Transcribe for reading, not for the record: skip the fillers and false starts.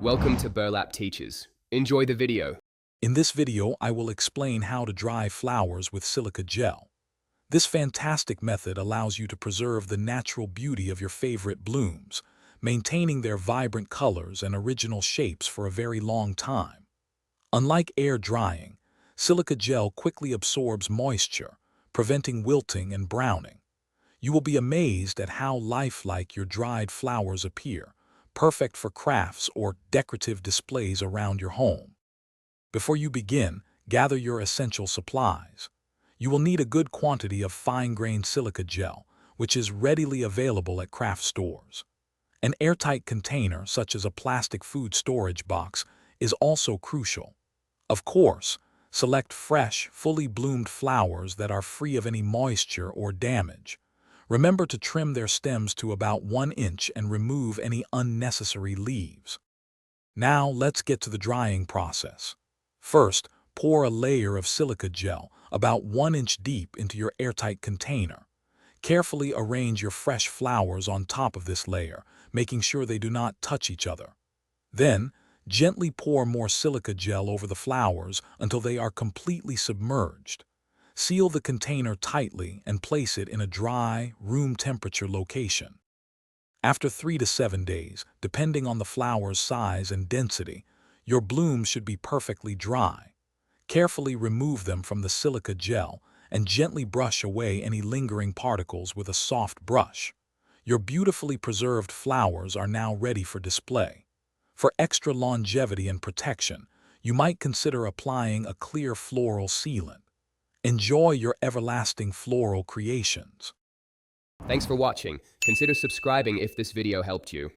Welcome to Burlap Teachers. Enjoy the video. In this video, I will explain how to dry flowers with silica gel. This fantastic method allows you to preserve the natural beauty of your favorite blooms, maintaining their vibrant colors and original shapes for a very long time. Unlike air drying, silica gel quickly absorbs moisture, preventing wilting and browning. You will be amazed at how lifelike your dried flowers appear, perfect for crafts or decorative displays around your home. Before you begin, gather your essential supplies. You will need a good quantity of fine-grained silica gel, which is readily available at craft stores. An airtight container, such as a plastic food storage box, is also crucial. Of course, select fresh, fully bloomed flowers that are free of any moisture or damage. Remember to trim their stems to about 1 inch and remove any unnecessary leaves. Now let's get to the drying process. First, pour a layer of silica gel, about 1 inch deep, into your airtight container. Carefully arrange your fresh flowers on top of this layer, making sure they do not touch each other. Then, gently pour more silica gel over the flowers until they are completely submerged. Seal the container tightly and place it in a dry, room-temperature location. After 3 to 7 days, depending on the flower's size and density, your blooms should be perfectly dry. Carefully remove them from the silica gel and gently brush away any lingering particles with a soft brush. Your beautifully preserved flowers are now ready for display. For extra longevity and protection, you might consider applying a clear floral sealant. Enjoy your everlasting floral creations. Thanks for watching. Consider subscribing if this video helped you.